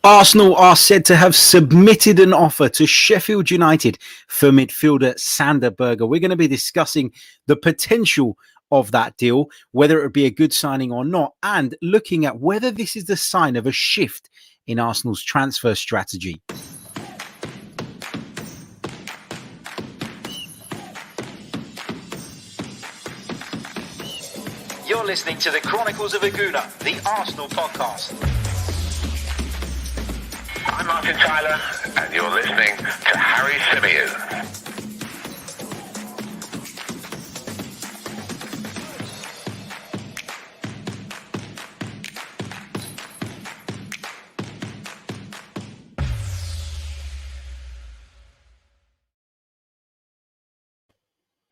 Arsenal are said to have submitted an offer to Sheffield United for midfielder Sander Berge. We're going to be discussing the potential of that deal, whether it would be a good signing or not, and looking at whether this is the sign of a shift in Arsenal's transfer strategy. You're listening to the Chronicles of a Gooner, the Arsenal podcast. I'm Martin Tyler, and you're listening to Harry Symeou.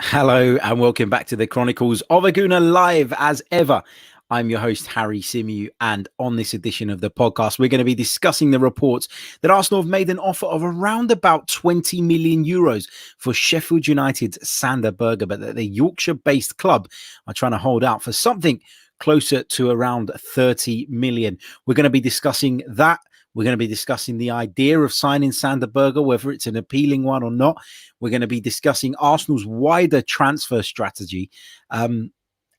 Hello and welcome back to the Chronicles of a Gooner live as ever. I'm your host, Harry Symeou, and on this edition of the podcast, we're going to be discussing the reports that Arsenal have made an offer of around about 20 million euros for Sheffield United's Sander Berge, but that the Yorkshire-based club are trying to hold out for something closer to around 30 million. We're going to be discussing that. We're going to be discussing the idea of signing Sander Berge, whether it's an appealing one or not. We're going to be discussing Arsenal's wider transfer strategy,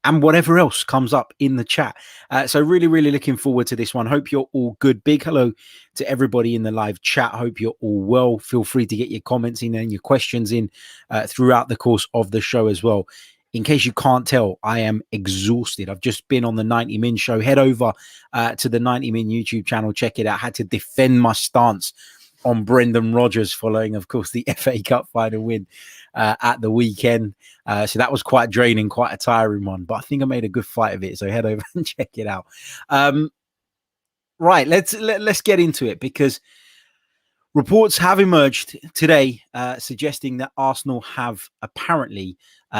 and whatever else comes up in the chat. So really looking forward to this one. Hope you're all good. Big hello to everybody in the live chat. Hope you're all well. Feel free to get your comments in and your questions in throughout the course of the show as well. In case you can't tell, I am exhausted. I've just been on the 90 Min show. Head over to the 90 Min YouTube channel. Check it out. I had to defend my stance on Brendan Rodgers following, of course, the FA Cup final win at the weekend. So that was quite draining, quite a tiring one. But I think I made a good fight of it. So head over and check it out. Right, let's get into it, because reports have emerged today suggesting that Arsenal have apparently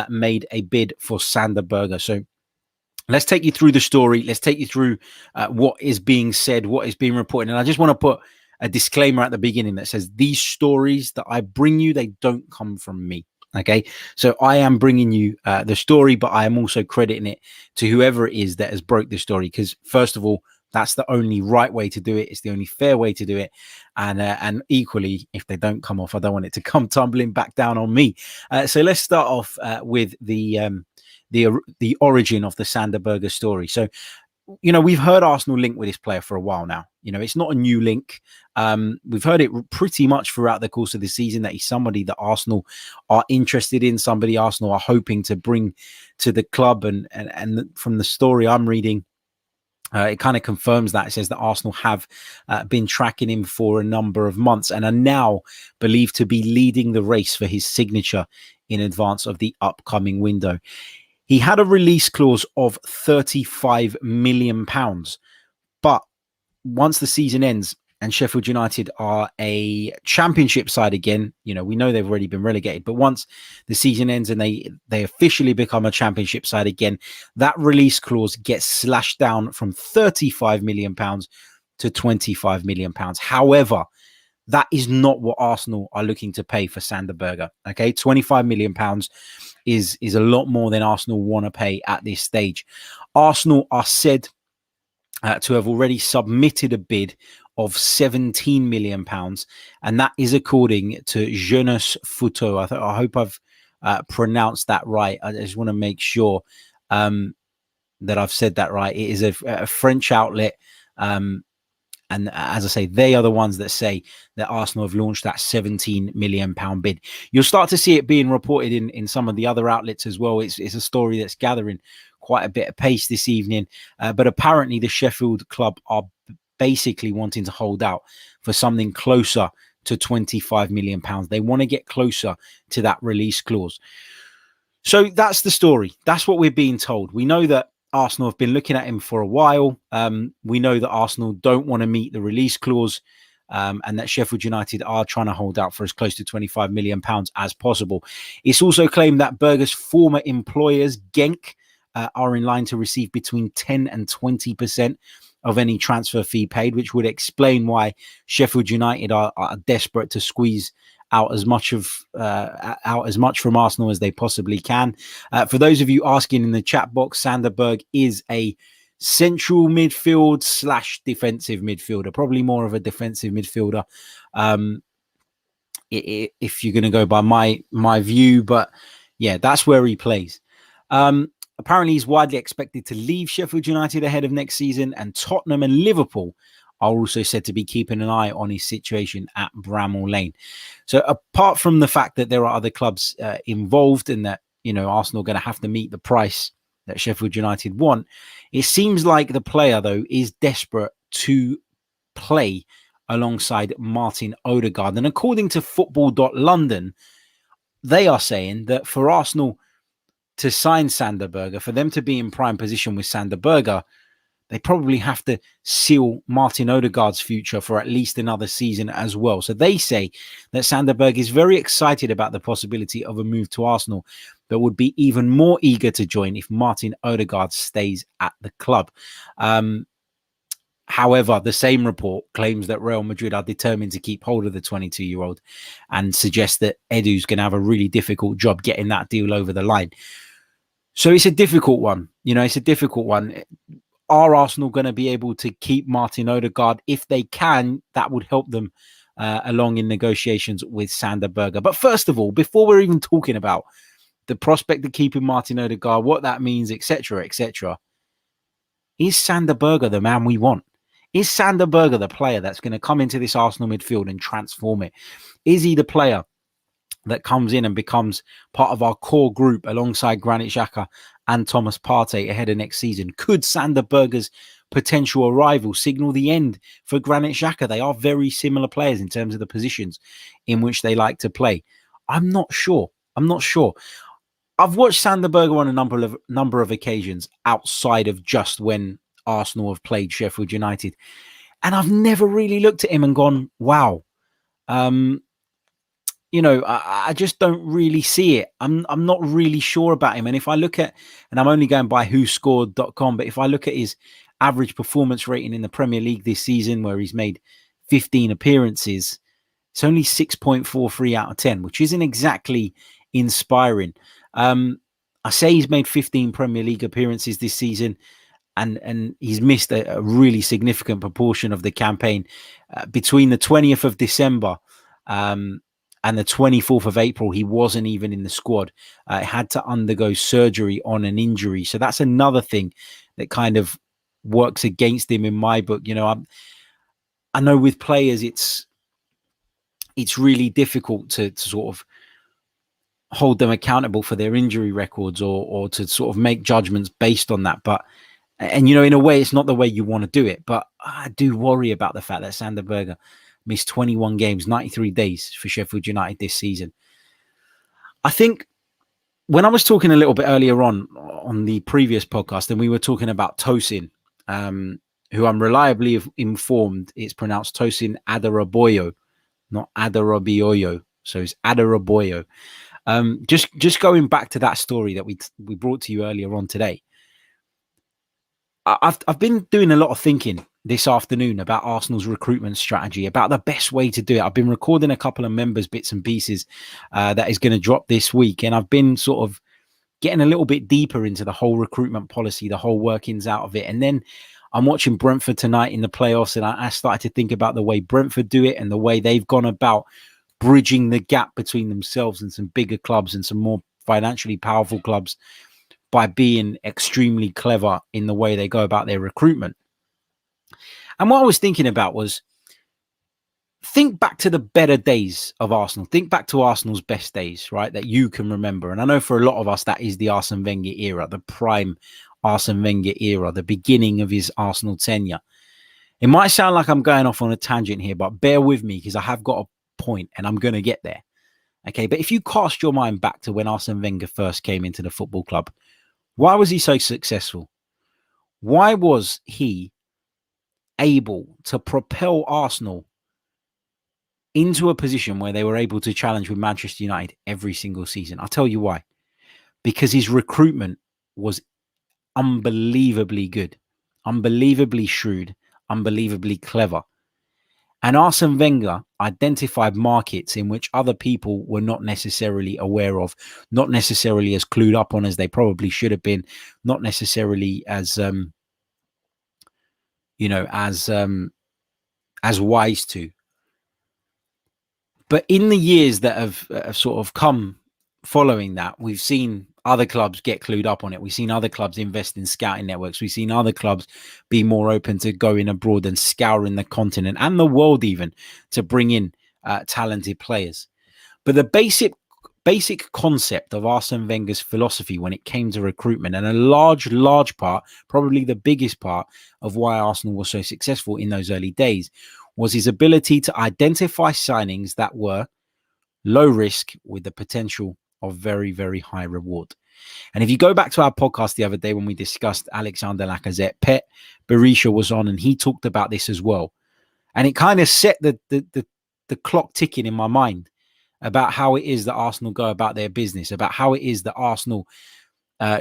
made a bid for Sander Berge. So let's take you through the story. Let's take you through what is being said, what is being reported. And I just want to put a disclaimer at the beginning that says these stories that I bring you, they don't come from me. Okay, so I am bringing you the story, but I am also crediting it to whoever it is that has broke the story, because first of all, that's the only right way to do it. It's the only fair way to do it. And equally, if they don't come off, I don't want it to come tumbling back down on me. So let's start off with the origin of the Sander Berge story. So, you know, we've heard Arsenal link with this player for a while now. You know, it's not a new link. We've heard it pretty much throughout the course of the season that he's somebody that Arsenal are interested in, somebody Arsenal are hoping to bring to the club. And from the story I'm reading, it kind of confirms that. It says that Arsenal have been tracking him for a number of months and are now believed to be leading the race for his signature in advance of the upcoming window. He had a release clause of £35 million. But once the season ends and Sheffield United are a championship side again, you know, we know they've already been relegated, but once the season ends and they officially become a championship side again, that release clause gets slashed down from £35 million to £25 million. However, that is not what Arsenal are looking to pay for Sander Berge. Okay, £25 million is a lot more than Arsenal want to pay at this stage. Arsenal are said to have already submitted a bid of £17 million, and that is according to Jeunesse Photo. I hope I've pronounced that right. I just want to make sure that I've said that right. It is a French outlet. And as I say, they are the ones that say that Arsenal have launched that £17 million bid. You'll start to see it being reported in some of the other outlets as well. It's a story that's gathering quite a bit of pace this evening. But apparently the Sheffield club are basically wanting to hold out for something closer to £25 million. They want to get closer to that release clause. So that's the story. That's what we're being told. We know that Arsenal have been looking at him for a while. We know that Arsenal don't want to meet the release clause, and that Sheffield United are trying to hold out for as close to £25 million as possible. It's also claimed that Berge's former employers, Genk, are in line to receive between 10 and 20% of any transfer fee paid, which would explain why Sheffield United are desperate to squeeze out as much from Arsenal as they possibly can. For those of you asking in the chat box, Sander Berge is a central midfield / defensive midfielder, probably more of a defensive midfielder. If you're going to go by my view, but yeah, that's where he plays. Apparently, he's widely expected to leave Sheffield United ahead of next season, and Tottenham and Liverpool are also said to be keeping an eye on his situation at Bramall Lane. So apart from the fact that there are other clubs involved and that, Arsenal are going to have to meet the price that Sheffield United want, it seems like the player, though, is desperate to play alongside Martin Odegaard. And according to Football.London, they are saying that for Arsenal to sign Sander Berge, for them to be in prime position with Sander Berge, they probably have to seal Martin Odegaard's future for at least another season as well. So they say that Sander Berge is very excited about the possibility of a move to Arsenal, but would be even more eager to join if Martin Odegaard stays at the club. However, the same report claims that Real Madrid are determined to keep hold of the 22-year-old and suggests that Edu's going to have a really difficult job getting that deal over the line. So it's a difficult one. It's a difficult one. Are Arsenal going to be able to keep Martin Odegaard? If they can, that would help them along in negotiations with Sander Berge. But first of all, before we're even talking about the prospect of keeping Martin Odegaard, what that means, etc., is Sander Berge the man we want? Is Sander Berge the player that's going to come into this Arsenal midfield and transform it? Is he the player that comes in and becomes part of our core group alongside Granit Xhaka and Thomas Partey ahead of next season? Could Sander Berge's potential arrival signal the end for Granit Xhaka? They are very similar players in terms of the positions in which they like to play. I'm not sure. I've watched Sander Berge on a number of occasions outside of just when Arsenal have played Sheffield United, and I've never really looked at him and gone, wow. I just don't really see it. I'm not really sure about him. And if I look at, and I'm only going by whoscored.com, but if I look at his average performance rating in the Premier League this season, where he's made 15 appearances, it's only 6.43 out of 10, which isn't exactly inspiring. I say he's made 15 Premier League appearances this season, and he's missed a really significant proportion of the campaign. Between the 20th of December and the 24th of April, he wasn't even in the squad. Had to undergo surgery on an injury. So that's another thing that kind of works against him in my book. I know with players, it's really difficult to sort of hold them accountable for their injury records or to sort of make judgments based on that. And in a way, it's not the way you want to do it. But I do worry about the fact that Sander Berge missed 21 games, 93 days for Sheffield United this season. I think when I was talking a little bit earlier on the previous podcast, and we were talking about Tosin, who I'm reliably informed it's pronounced Tosin Adarabioyo, not Adarabioyo. So it's Adarabioyo. Just going back to that story that we brought to you earlier on today. I've been doing a lot of thinking this afternoon about Arsenal's recruitment strategy, about the best way to do it. I've been recording a couple of members' bits and pieces that is going to drop this week. And I've been sort of getting a little bit deeper into the whole recruitment policy, the whole workings out of it. And then I'm watching Brentford tonight in the playoffs, and I started to think about the way Brentford do it and the way they've gone about bridging the gap between themselves and some bigger clubs and some more financially powerful clubs by being extremely clever in the way they go about their recruitment. And what I was thinking about was, think back to the better days of Arsenal. Think back to Arsenal's best days, right, that you can remember. And I know for a lot of us, that is the Arsene Wenger era, the prime Arsene Wenger era, the beginning of his Arsenal tenure. It might sound like I'm going off on a tangent here, but bear with me because I have got a point and I'm going to get there. Okay, but if you cast your mind back to when Arsene Wenger first came into the football club, why was he so successful? Why was he able to propel Arsenal into a position where they were able to challenge with Manchester United every single season? I'll tell you why. Because his recruitment was unbelievably good, unbelievably shrewd, unbelievably clever. And Arsene Wenger identified markets in which other people were not necessarily aware of, not necessarily as clued up on as they probably should have been, not necessarily as as wise to. But in the years that have sort of come following that, we've seen other clubs get clued up on it. We've seen other clubs invest in scouting networks. We've seen other clubs be more open to going abroad and scouring the continent and the world even to bring in talented players. But the basic concept of Arsene Wenger's philosophy when it came to recruitment, and a large part, probably the biggest part of why Arsenal was so successful in those early days, was his ability to identify signings that were low risk with the potential of very, very high reward. And if you go back to our podcast the other day when we discussed Alexander Lacazette, Pet Berisha was on and he talked about this as well. And it kind of set the clock ticking in my mind about how it is that Arsenal go about their business, about how it is that Arsenal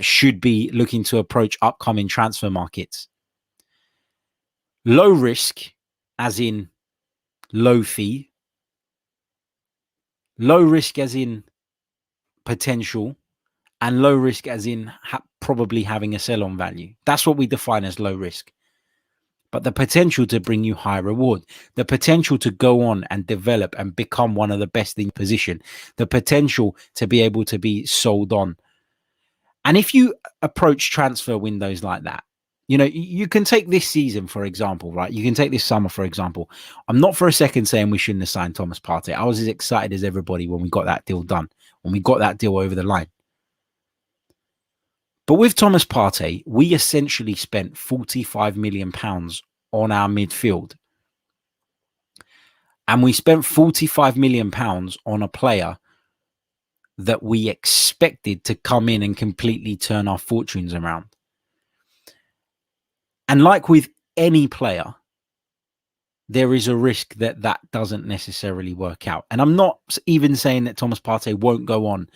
should be looking to approach upcoming transfer markets. Low risk, as in low fee. Low risk as in potential, and low risk as in probably having a sell-on value. That's what we define as low risk. But the potential to bring you high reward, the potential to go on and develop and become one of the best in position, the potential to be able to be sold on. And if you approach transfer windows like that, you can take this season, for example, right? You can take this summer, for example. I'm not for a second saying we shouldn't have signed Thomas Partey. I was as excited as everybody when we got that deal done, when we got that deal over the line. But with Thomas Partey, we essentially spent £45 million on our midfield. And we spent £45 million on a player that we expected to come in and completely turn our fortunes around. And like with any player, there is a risk that that doesn't necessarily work out. And I'm not even saying that Thomas Partey won't go on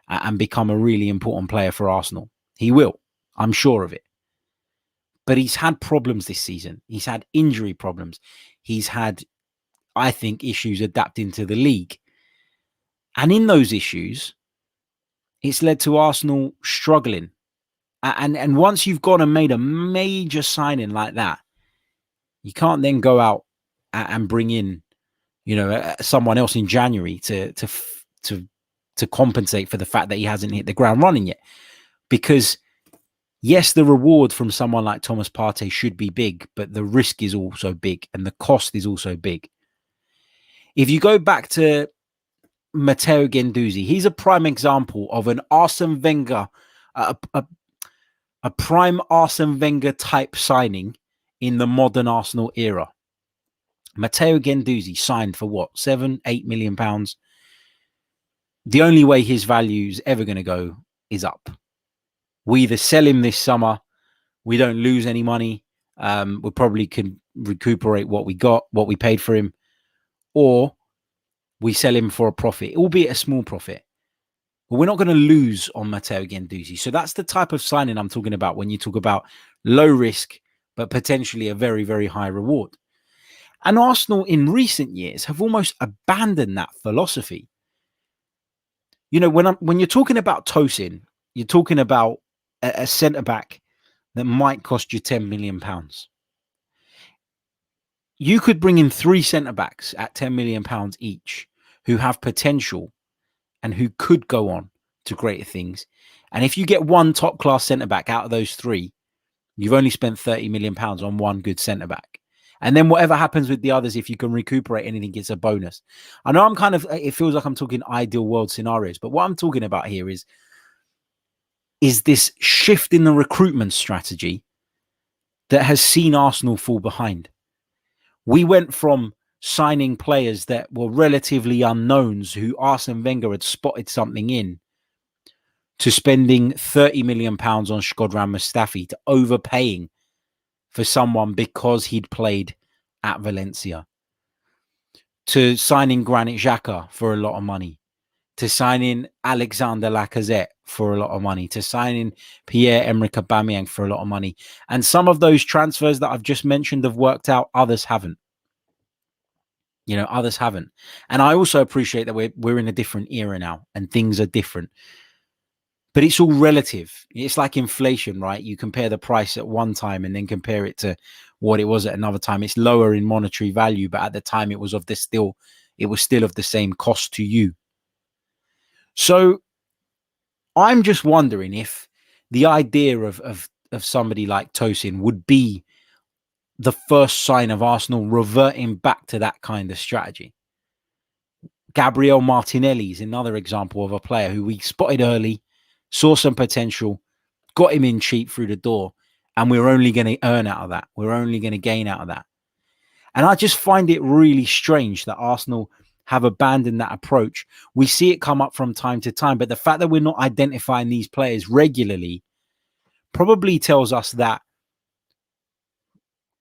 and become a really important player for Arsenal. He will. I'm sure of it. But he's had problems this season. He's had injury problems. He's had, I think, issues adapting to the league. And in those issues, it's led to Arsenal struggling. And once you've gone and made a major signing like that, you can't then go out and bring in, someone else in January to compensate for the fact that he hasn't hit the ground running yet. Because yes, the reward from someone like Thomas Partey should be big, but the risk is also big and the cost is also big. If you go back to Matteo Guendouzi, he's a prime example of an Arsene Wenger, a prime Arsene Wenger type signing in the modern Arsenal era. Matteo Guendouzi signed for what, £7-8 million. The only way his value is ever going to go is up. We either sell him this summer, we don't lose any money, we probably can recuperate what we paid for him, or we sell him for a profit, albeit a small profit. But we're not going to lose on Matteo Guendouzi. So that's the type of signing I'm talking about when you talk about low risk, but potentially a very, very high reward. And Arsenal in recent years have almost abandoned that philosophy. When you're talking about Tosin, you're talking about a centre-back that might cost you £10 million. You could bring in 3 centre-backs at £10 million each who have potential and who could go on to greater things. And if you get one top-class centre-back out of those 3, you've only spent £30 million on one good centre-back. And then whatever happens with the others, if you can recuperate anything, it's a bonus. I know it feels like I'm talking ideal world scenarios, but what I'm talking about here is this shift in the recruitment strategy that has seen Arsenal fall behind. We went from signing players that were relatively unknowns who Arsene Wenger had spotted something in to spending £30 million on Shkodran Mustafi, to overpaying for someone because he'd played at Valencia, to signing Granit Xhaka for a lot of money, to signing Alexander Lacazette for a lot of money, to signing Pierre-Emerick Aubameyang for a lot of money. And some of those transfers that I've just mentioned have worked out, others haven't. Others haven't. And I also appreciate that we're in a different era now and things are different. But it's all relative. It's like inflation, right? You compare the price at one time and then compare it to what it was at another time. It's lower in monetary value, but at the time it was still of the same cost to you. So I'm just wondering if the idea of somebody like Tosin would be the first sign of Arsenal reverting back to that kind of strategy. Gabriel Martinelli is another example of a player who we spotted early, saw some potential, got him in cheap through the door, and we're only going to earn out of that. We're only going to gain out of that. And I just find it really strange that Arsenal have abandoned that approach. We see it come up from time to time, but the fact that we're not identifying these players regularly probably tells us that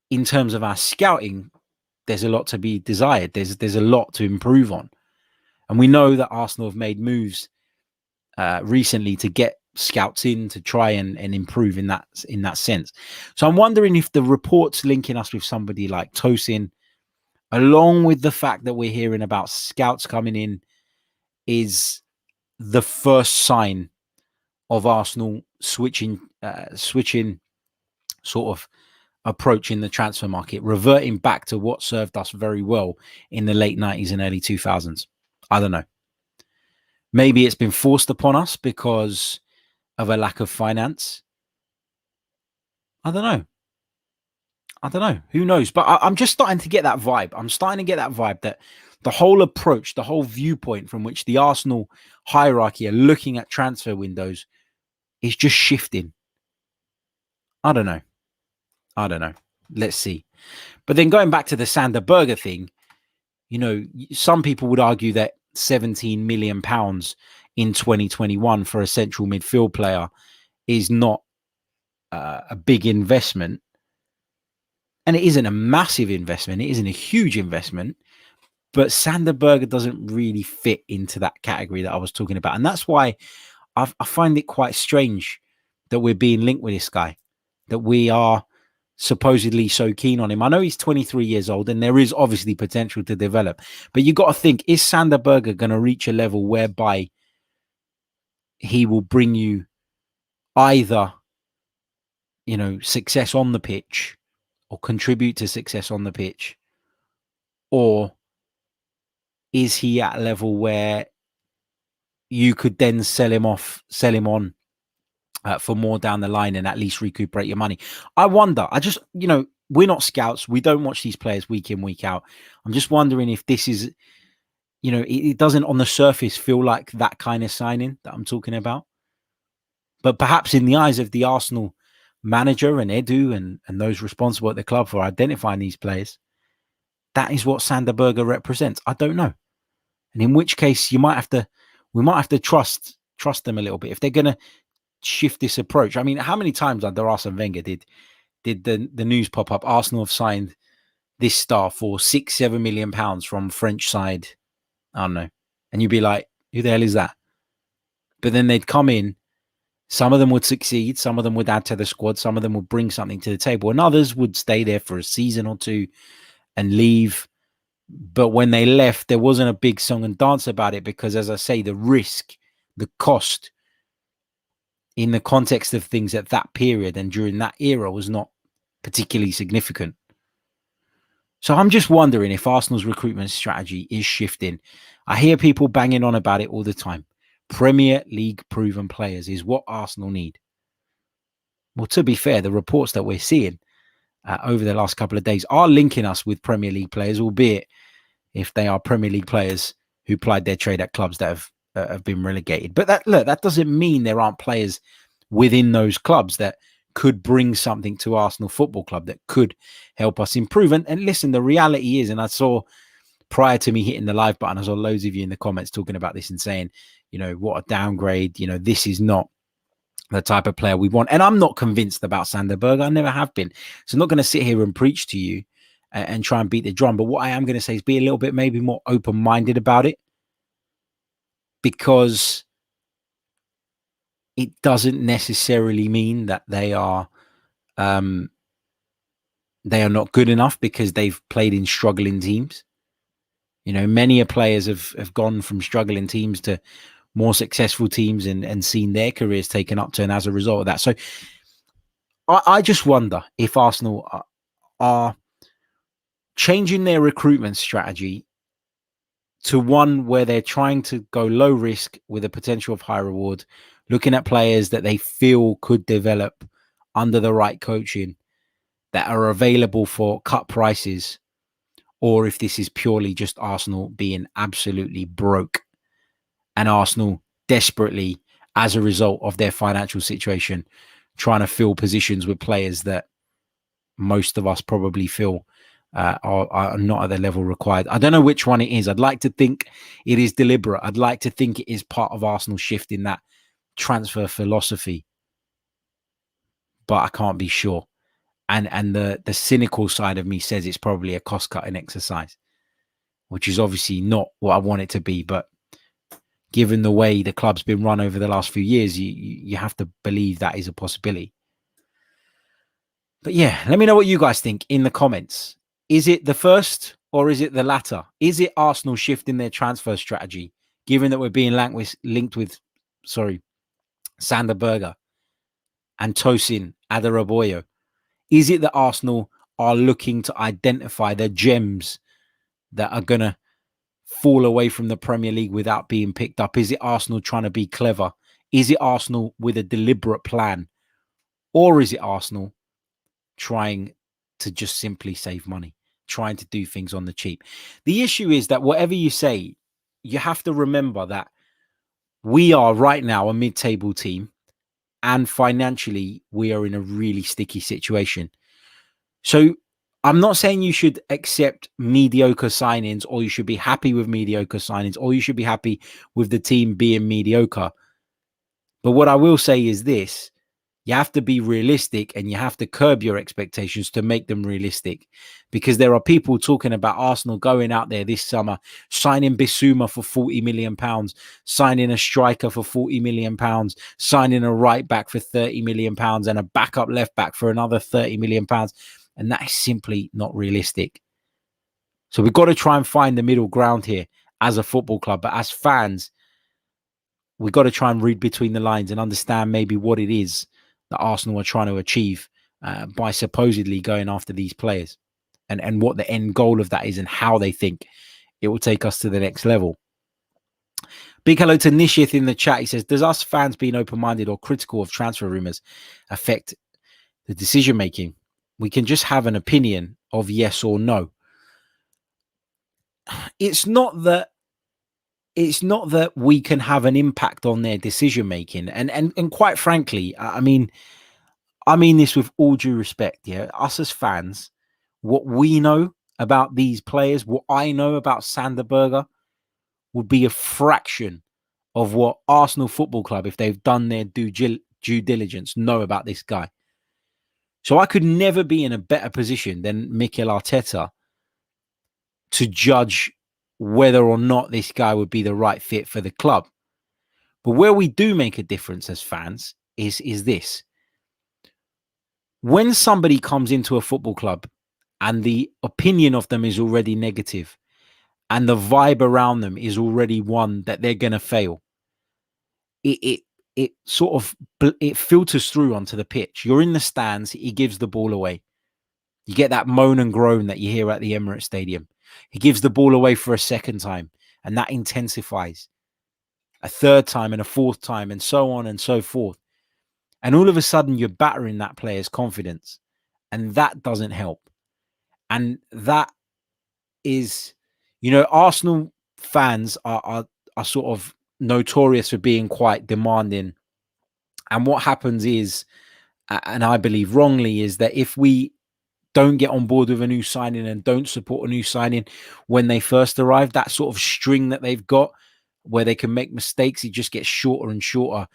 in terms of our scouting, there's a lot to be desired. There's a lot to improve on. And we know that Arsenal have made moves recently to get scouts in to try and improve in that sense. So I'm wondering if the reports linking us with somebody like Tosin, along with the fact that we're hearing about scouts coming in, is the first sign of Arsenal switching sort of approach in the transfer market, reverting back to what served us very well in the late 90s and early 2000s. I don't know. Maybe it's been forced upon us because of a lack of finance. I don't know. Who knows? But I'm just starting to get that vibe. I'm starting to get that vibe that the whole approach, the whole viewpoint from which the Arsenal hierarchy are looking at transfer windows is just shifting. I don't know. Let's see. But then going back to the Sander Berge thing, some people would argue that £17 million in 2021 for a central midfield player is not a big investment. And it isn't a massive investment. It isn't a huge investment. But Sander Berge doesn't really fit into that category that I was talking about. And that's why I find it quite strange that we're being linked with this guy, that we are supposedly so keen on him. I know he's 23 years old and there is obviously potential to develop. But you got to think, is Sander Berge going to reach a level whereby he will bring you either, success on the pitch or contribute to success on the pitch? Or is he at a level where you could then sell him on for more down the line and at least recuperate your money? I wonder. I just, we're not scouts. We don't watch these players week in, week out. I'm just wondering if this is, it doesn't on the surface feel like that kind of signing that I'm talking about. But perhaps in the eyes of the Arsenal manager and Edu and those responsible at the club for identifying these players, that is what Sander Berge represents. I don't know. And in which case we might have to trust them a little bit if they're going to shift this approach. I mean, how many times under Arsene Wenger did the news pop up? Arsenal have signed this star for £6-7 million from French side. I don't know. And you'd be like, who the hell is that? But then they'd come in. Some of them would succeed. Some of them would add to the squad. Some of them would bring something to the table. And others would stay there for a season or two and leave. But when they left, there wasn't a big song and dance about it because, as I say, the risk, the cost in the context of things at that period and during that era was not particularly significant. So I'm just wondering if Arsenal's recruitment strategy is shifting. I hear people banging on about it all the time. Premier League proven players is what Arsenal need. Well, to be fair, the reports that we're seeing over the last couple of days are linking us with Premier League players, albeit if they are Premier League players who plied their trade at clubs that have been relegated. But that doesn't mean there aren't players within those clubs that could bring something to Arsenal Football Club that could help us improve. And listen, the reality is, and I saw prior to me hitting the live button, I saw loads of you in the comments talking about this and saying, what a downgrade. This is not the type of player we want. And I'm not convinced about Sander Berge. I never have been. So I'm not going to sit here and preach to you and try and beat the drum. But what I am going to say is be a little bit maybe more open-minded about it, because it doesn't necessarily mean that they are not good enough because they've played in struggling teams. Many players have gone from struggling teams to more successful teams and seen their careers take an upturn as a result of that. So I just wonder if Arsenal are changing their recruitment strategy to one where they're trying to go low risk with a potential of high reward, looking at players that they feel could develop under the right coaching that are available for cut prices, or if this is purely just Arsenal being absolutely broke and Arsenal desperately, as a result of their financial situation, trying to fill positions with players that most of us probably feel are not at the level required. I don't know which one it is. I'd like to think it is deliberate. I'd like to think it is part of Arsenal's shift in that transfer philosophy, but I can't be sure. And the cynical side of me says it's probably a cost-cutting exercise, which is obviously not what I want it to be. But given the way the club's been run over the last few years, you have to believe that is a possibility. But yeah, let me know what you guys think in the comments. Is it the first or is it the latter? Is it Arsenal shifting their transfer strategy, given that we're being linked with Sander Berge and Tosin Adarabioyo? Is it that Arsenal are looking to identify the gems that are going to fall away from the Premier League without being picked up? Is it Arsenal trying to be clever? Is it Arsenal with a deliberate plan? Or is it Arsenal trying to just simply save money, trying to do things on the cheap? The issue is that whatever you say, you have to remember that we are right now a mid-table team, and financially we are in a really sticky situation. So I'm not saying you should accept mediocre signings, or you should be happy with mediocre signings, or you should be happy with the team being mediocre. But what I will say is this: you have to be realistic and you have to curb your expectations to make them realistic, because there are people talking about Arsenal going out there this summer, signing Bissouma for £40 million, signing a striker for £40 million, signing a right back for £30 million and a backup left back for another £30 million. And that is simply not realistic. So we've got to try and find the middle ground here as a football club. But as fans, we've got to try and read between the lines and understand maybe what it is that Arsenal are trying to achieve by supposedly going after these players, and what the end goal of that is and how they think it will take us to the next level. Big hello to Nishith in the chat. He says, does us fans being open-minded or critical of transfer rumours affect the decision-making? We can just have an opinion of yes or no. It's not that we can have an impact on their decision making, and quite frankly, I mean this with all due respect. Yeah, us as fans, what we know about these players, what I know about Sander Berge, would be a fraction of what Arsenal Football Club, if they've done their due diligence, know about this guy. So I could never be in a better position than Mikel Arteta to judge whether or not this guy would be the right fit for the club. But where we do make a difference as fans is this. When somebody comes into a football club and the opinion of them is already negative and the vibe around them is already one that they're going to fail, it filters through onto the pitch. You're in the stands, he gives the ball away. You get that moan and groan that you hear at the Emirates Stadium. He gives the ball away for a second time, and that intensifies. A third time and a fourth time, and so on and so forth. And all of a sudden, you're battering that player's confidence, and that doesn't help. And that is, Arsenal fans are sort of notorious for being quite demanding. And what happens is, and I believe wrongly, is that if we don't get on board with a new signing and don't support a new signing when they first arrive, that sort of string that they've got where they can make mistakes, it just gets shorter and shorter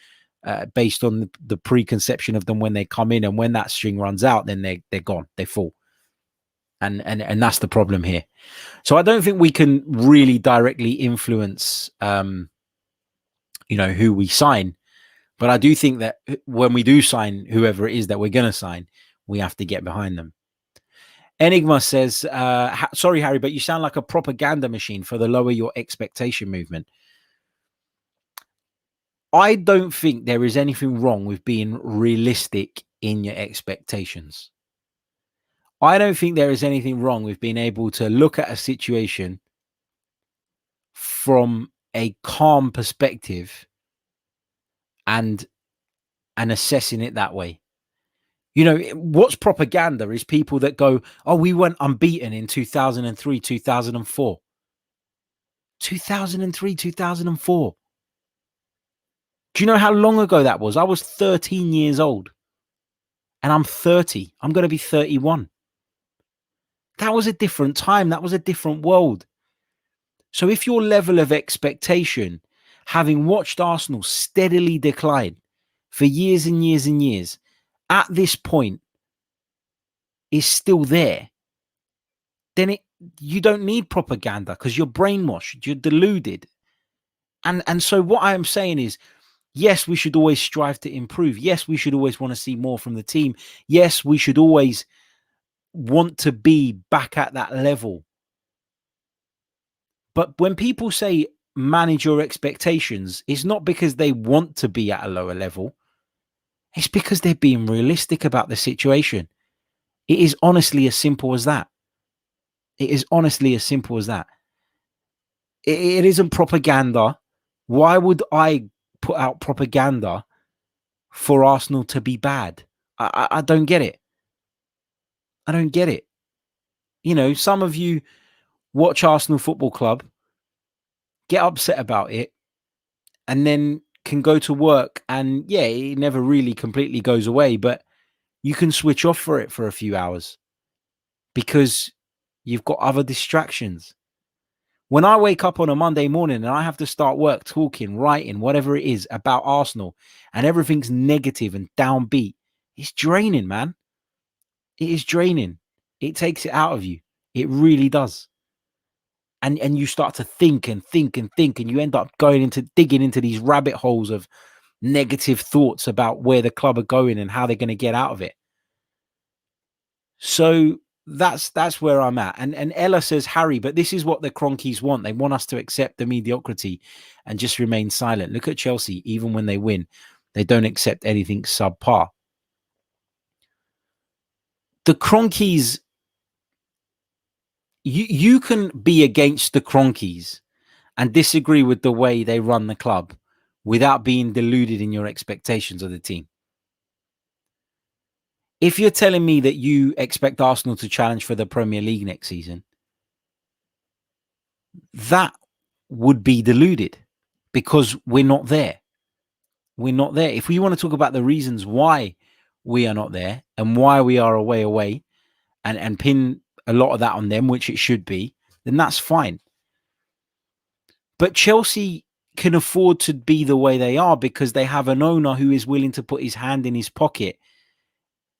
based on the preconception of them when they come in. And when that string runs out, then they're gone, they fall. And that's the problem here. So I don't think we can really directly influence, who we sign. But I do think that when we do sign whoever it is that we're going to sign, we have to get behind them. Enigma says, sorry, Harry, but you sound like a propaganda machine for the lower your expectation movement. I don't think there is anything wrong with being realistic in your expectations. I don't think there is anything wrong with being able to look at a situation from a calm perspective and assessing it that way. You know, what's propaganda is people that go, oh, we went unbeaten in 2003, 2004. 2003, 2004. Do you know how long ago that was? I was 13 years old and I'm 30. I'm going to be 31. That was a different time. That was a different world. So if your level of expectation, having watched Arsenal steadily decline for years and years and years, at this point is still there, then you don't need propaganda because you're brainwashed, you're deluded. And so what I am saying is, yes, we should always strive to improve. Yes, we should always want to see more from the team. Yes, we should always want to be back at that level. But when people say manage your expectations, it's not because they want to be at a lower level. It's because they're being realistic about the situation. It is honestly as simple as that. It is honestly as simple as that. It isn't propaganda. Why would I put out propaganda for Arsenal to be bad? I don't get it. I don't get it. You know, some of you watch Arsenal Football Club, get upset about it, and then can go to work and, yeah, it never really completely goes away, but you can switch off for it for a few hours because you've got other distractions. When I wake up on a Monday morning and I have to start work talking, writing, whatever it is about Arsenal, and everything's negative and downbeat, it's draining, man. It is draining. It takes it out of you. It really does. And you start to think and think and think, and you end up digging into these rabbit holes of negative thoughts about where the club are going and how they're going to get out of it. So that's where I'm at. And Ella says, Harry, but this is what the Cronkies want. They want us to accept the mediocrity and just remain silent. Look at Chelsea. Even when they win, they don't accept anything subpar. The Cronkies, you can be against the Cronkies and disagree with the way they run the club without being deluded in your expectations of the team. If you're telling me that you expect Arsenal to challenge for the Premier League next season, that would be deluded because we're not there. We're not there. If we want to talk about the reasons why we are not there and why we are away, and pin a lot of that on them, which it should be, then that's fine. But Chelsea can afford to be the way they are because they have an owner who is willing to put his hand in his pocket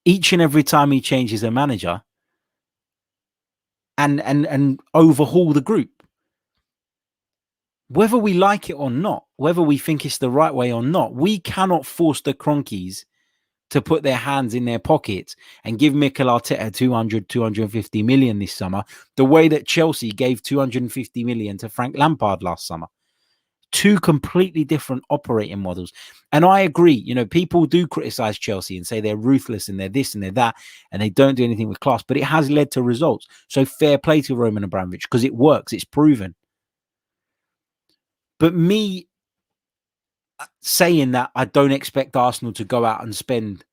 each and every time he changes a manager and overhaul the group. Whether we like it or not, whether we think it's the right way or not, we cannot force the Cronkies to put their hands in their pockets and give Mikel Arteta 250 million this summer, the way that Chelsea gave 250 million to Frank Lampard last summer. Two completely different operating models. And I agree, you know, people do criticize Chelsea and say they're ruthless and they're this and they're that, and they don't do anything with class, but it has led to results. So fair play to Roman Abramovich because it works. It's proven. But me saying that I don't expect Arsenal to go out and spend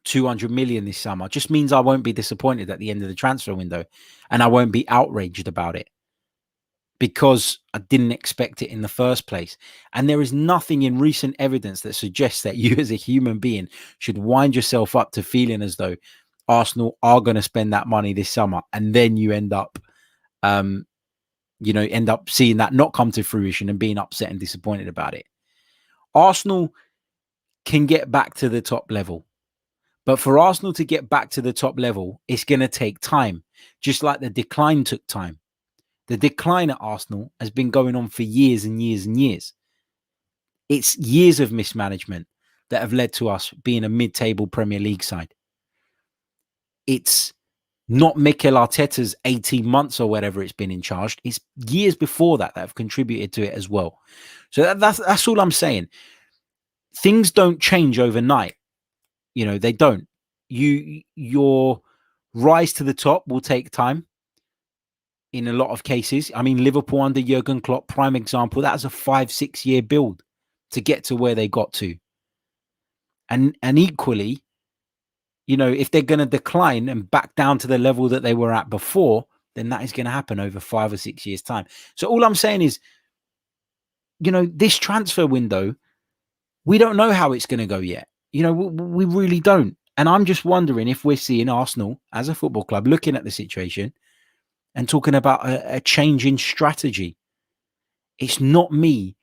200 million this summer just means I won't be disappointed at the end of the transfer window and I won't be outraged about it because I didn't expect it in the first place. And there is nothing in recent evidence that suggests that you as a human being should wind yourself up to feeling as though Arsenal are going to spend that money this summer and then you end up seeing that not come to fruition and being upset and disappointed about it. Arsenal can get back to the top level. But for Arsenal to get back to the top level, it's going to take time, just like the decline took time. The decline at Arsenal has been going on for years and years and years. It's years of mismanagement that have led to us being a mid-table Premier League side. It's not Mikel Arteta's 18 months or whatever it's been in charge. It's years before that have contributed to it as well. So that's all I'm saying. things don't change overnight. You know, they don't. Your rise to the top will take time in a lot of cases. I mean, Liverpool under Jurgen Klopp, prime example, that was a 5-6 year build to get to where they got to. And equally, you know, if they're going to decline and back down to the level that they were at before, then that is going to happen over 5 or 6 years' time. So all I'm saying is, you know, this transfer window, we don't know how it's going to go yet. You know, we really don't. And I'm just wondering if we're seeing Arsenal as a football club looking at the situation and talking about a change in strategy. It's not me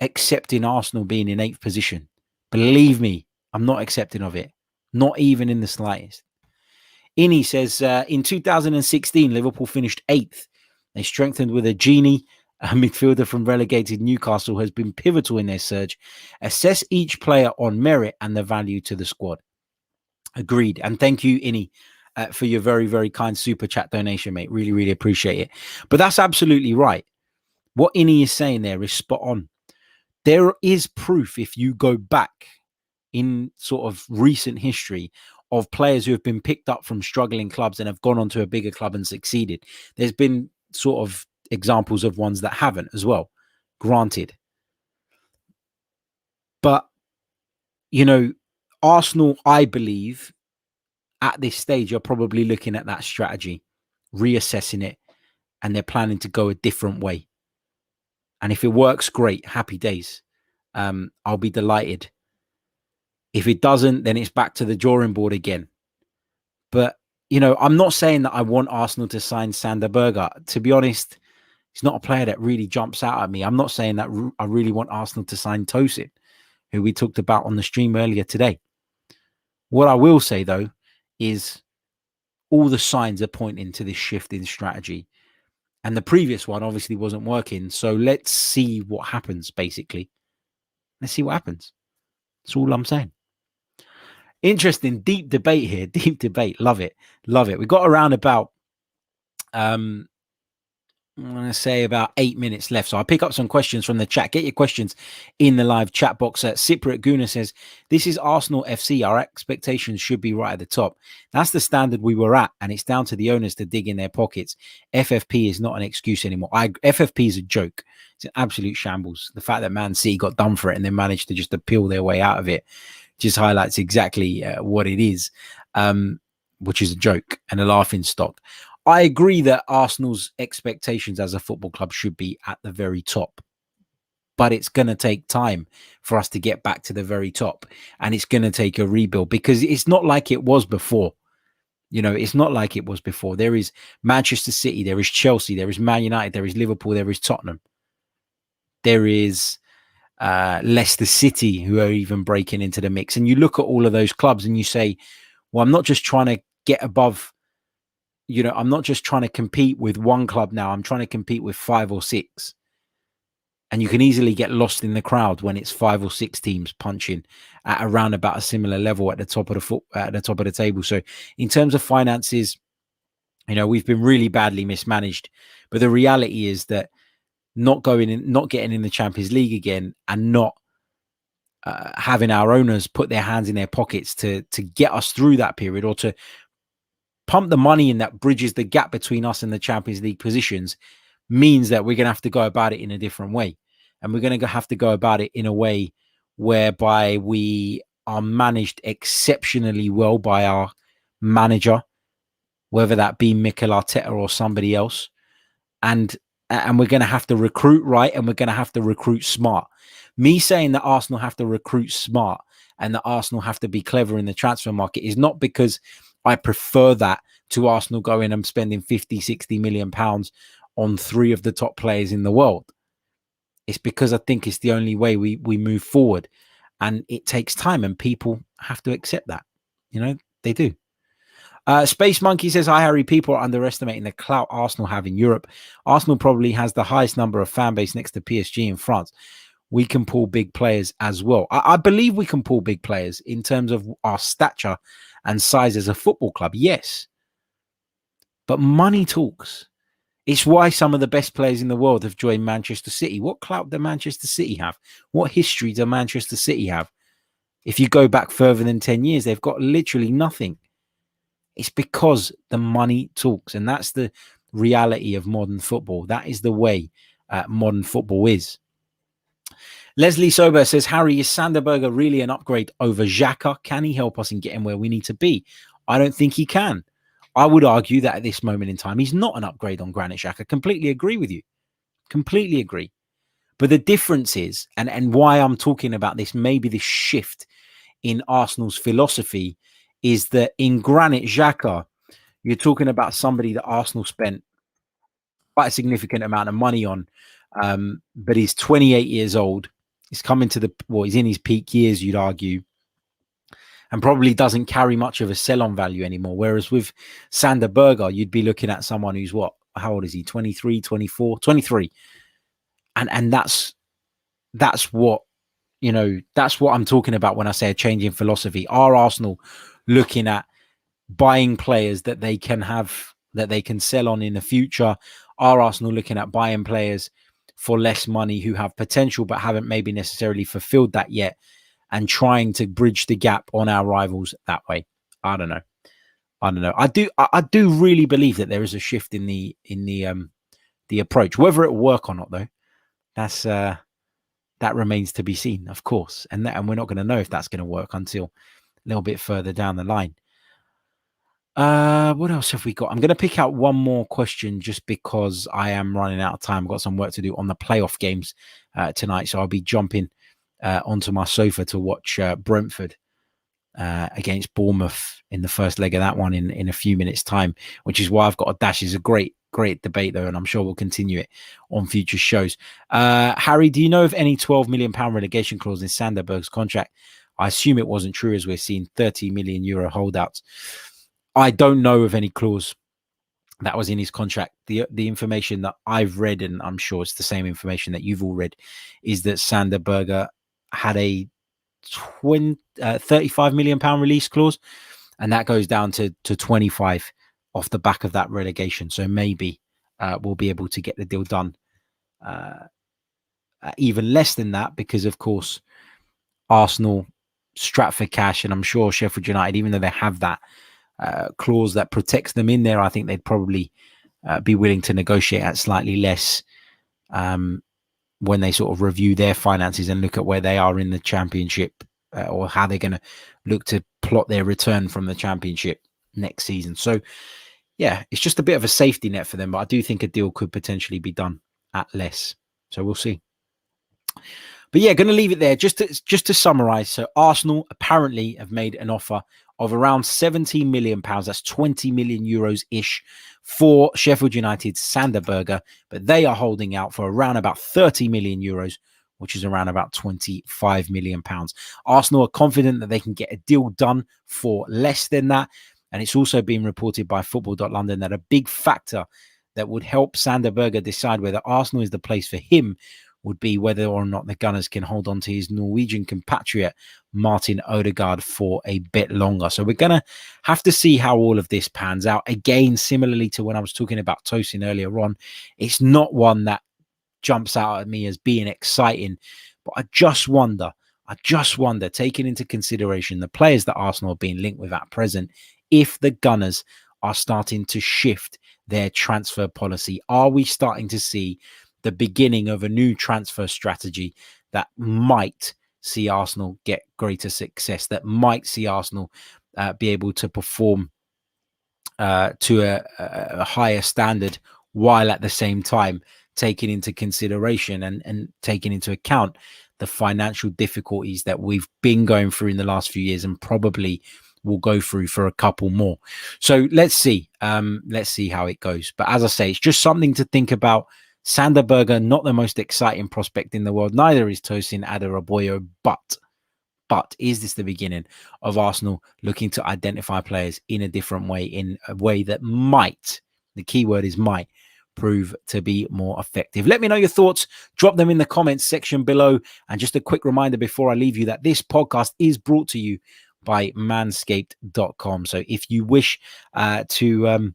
accepting Arsenal being in 8th position. Believe me, I'm not accepting of it. Not even in the slightest. Innie says, in 2016, Liverpool finished 8th. They strengthened with a genie. A midfielder from relegated Newcastle has been pivotal in their surge. Assess each player on merit and the value to the squad. Agreed. And thank you, Innie, for your very, very kind super chat donation, mate. Really, really appreciate it. But that's absolutely right. What Innie is saying there is spot on. There is proof, if you go back in sort of recent history, of players who have been picked up from struggling clubs and have gone on to a bigger club and succeeded. There's been sort of examples of ones that haven't as well, granted. But, you know, Arsenal, I believe, at this stage, are probably looking at that strategy, reassessing it, and they're planning to go a different way. And if it works, great, happy days. I'll be delighted. If it doesn't, then it's back to the drawing board again. But, you know, I'm not saying that I want Arsenal to sign Sander Berge. To be honest, he's not a player that really jumps out at me. I'm not saying that I really want Arsenal to sign Tosin, who we talked about on the stream earlier today. What I will say, though, is all the signs are pointing to this shift in strategy. And the previous one obviously wasn't working. So let's see what happens, basically. Let's see what happens. That's all I'm saying. Interesting, deep debate here. Deep debate. Love it. Love it. We got around about, I'm going to say about 8 minutes left. So I'll pick up some questions from the chat. Get your questions in the live chat box. Cypriot Gooner says, this is Arsenal FC. Our expectations should be right at the top. That's the standard we were at. And it's down to the owners to dig in their pockets. FFP is not an excuse anymore. FFP is a joke. It's an absolute shambles. The fact that Man City got done for it and then managed to just appeal their way out of it just highlights exactly what it is, which is a joke and a laughing stock. I agree that Arsenal's expectations as a football club should be at the very top, but it's going to take time for us to get back to the very top, and it's going to take a rebuild because it's not like it was before. You know, it's not like it was before. There is Manchester City, there is Chelsea, there is Man United, there is Liverpool, there is Tottenham. There is Leicester City, who are even breaking into the mix. And you look at all of those clubs and you say, well, I'm not just trying to get above, you know, I'm not just trying to compete with one club now. I'm trying to compete with 5 or 6. And you can easily get lost in the crowd when it's 5 or 6 teams punching at around about a similar level at the top of the table. So in terms of finances, you know, we've been really badly mismanaged. But the reality is that not getting in the Champions League again, and not having our owners put their hands in their pockets to get us through that period, or to pump the money in that bridges the gap between us and the Champions League positions, means that we're going to have to go about it in a different way. And we're going to have to go about it in a way whereby we are managed exceptionally well by our manager, whether that be Mikel Arteta or somebody else. And we're going to have to recruit right, and we're going to have to recruit smart. Me saying that Arsenal have to recruit smart and that Arsenal have to be clever in the transfer market is not because I prefer that to Arsenal going and spending 50, 60 million pounds on 3 of the top players in the world. It's because I think it's the only way we move forward, and it takes time, and people have to accept that. You know, they do. Space Monkey says, hi, Harry. People are underestimating the clout Arsenal have in Europe. Arsenal probably has the highest number of fan base next to PSG in France. We can pull big players as well. I believe we can pull big players in terms of our stature and size as a football club. Yes. But money talks. It's why some of the best players in the world have joined Manchester City. What clout do Manchester City have? What history do Manchester City have? If you go back further than 10 years, they've got literally nothing. It's because the money talks, and that's the reality of modern football. That is the way modern football is. Leslie Sober says, Harry, is Sander Berge really an upgrade over Xhaka? Can he help us in getting where we need to be? I don't think he can. I would argue that at this moment in time, he's not an upgrade on Granit Xhaka. Completely agree with you. Completely agree. But the difference is, and why I'm talking about this, maybe this shift in Arsenal's philosophy, is that in Granit Xhaka, you're talking about somebody that Arsenal spent quite a significant amount of money on, but he's 28 years old. He's coming to he's in his peak years, you'd argue, and probably doesn't carry much of a sell-on value anymore. Whereas with Sander Berge, you'd be looking at someone who's how old is he? 23, 24, 23. And that's what, that's what I'm talking about when I say a change in philosophy. Are Arsenal looking at buying players that they can sell on in the future? Are Arsenal looking at buying players for less money who have potential but haven't maybe necessarily fulfilled that yet, and trying to bridge the gap on our rivals that way? I don't know. I do really believe that there is a shift in the approach. Whether it will work or not, though, that remains to be seen, of course. And we're not going to know if that's going to work until a little bit further down the line. What else have we got? I'm going to pick out one more question just because I am running out of time. I've got some work to do on the playoff games tonight. So I'll be jumping onto my sofa to watch Brentford against Bournemouth in the first leg of that one in a few minutes' time, which is why I've got a dash. It's a great debate, though, and I'm sure we'll continue it on future shows. Harry, do you know of any £12 million relegation clause in Sander Berge's contract? I assume it wasn't true, as we're seeing €30 million holdouts. I don't know of any clause that was in his contract. The information that I've read, and I'm sure it's the same information that you've all read, is that Sander Berge had a £35 million release clause, and that goes down to 25 off the back of that relegation. So maybe we'll be able to get the deal done even less than that, because of course Arsenal strapped for cash, and I'm sure Sheffield United, even though they have that clause that protects them in there, I think they'd probably be willing to negotiate at slightly less when they sort of review their finances and look at where they are in the championship, or how they're going to look to plot their return from the championship next season. So yeah, it's just a bit of a safety net for them, but I do think a deal could potentially be done at less. So we'll see. But yeah, going to leave it there. Just to summarize, so Arsenal apparently have made an offer of around £17 million. That's 20 million euros ish for Sheffield United's Sander Berge, but they are holding out for around about 30 million euros, which is around about 25 million pounds. Arsenal are confident that they can get a deal done for less than that. And it's also been reported by Football.London that a big factor that would help Sander Berge decide whether Arsenal is the place for him would be whether or not the Gunners can hold on to his Norwegian compatriot Martin Odegaard for a bit longer. So we're going to have to see how all of this pans out. Again, similarly to when I was talking about Tosin earlier on, it's not one that jumps out at me as being exciting, but I just wonder, taking into consideration the players that Arsenal are being linked with at present, if the Gunners are starting to shift their transfer policy. Are we starting to see the beginning of a new transfer strategy that might see Arsenal get greater success, that might see Arsenal be able to perform to a higher standard, while at the same time taking into consideration and taking into account the financial difficulties that we've been going through in the last few years and probably will go through for a couple more. So let's see how it goes. But as I say, it's just something to think about. Sander Berge, not the most exciting prospect in the world. Neither is Tosin Adarabioyo. But is this the beginning of Arsenal looking to identify players in a different way, in a way that might, the key word is might, prove to be more effective? Let me know your thoughts. Drop them in the comments section below. And just a quick reminder before I leave you that this podcast is brought to you by manscaped.com. So if you wish to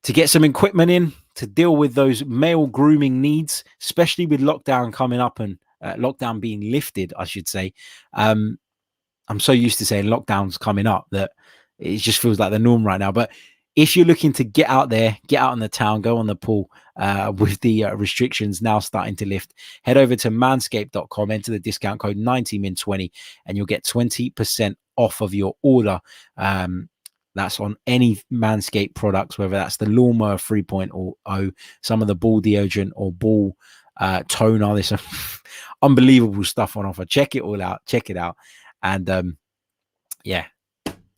get some equipment in to deal with those male grooming needs, especially with lockdown coming up and lockdown being lifted, I should say, I'm so used to saying lockdowns coming up that it just feels like the norm right now. But if you're looking to get out there, get out in the town, go on the pool with the restrictions now starting to lift, head over to manscaped.com, enter the discount code 90min20, and you'll get 20% off of your order. That's on any Manscaped products, whether that's the Lawnmower 3.0, some of the ball deodorant or ball toner. There's some unbelievable stuff on offer. Check it all out. Check it out. And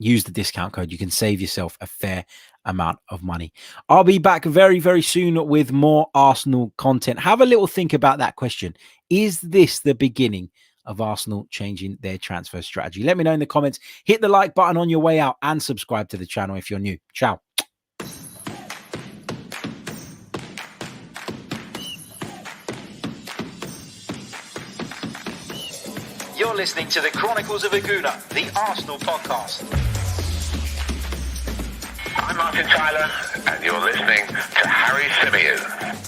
use the discount code. You can save yourself a fair amount of money. I'll be back very, very soon with more Arsenal content. Have a little think about that question. Is this the beginning of Arsenal changing their transfer strategy? Let me know in the comments. Hit the like button on your way out and subscribe to the channel if you're new. Ciao. You're listening to the Chronicles of a Gooner, the Arsenal podcast. I'm Martin Tyler, and you're listening to Harry Symeou.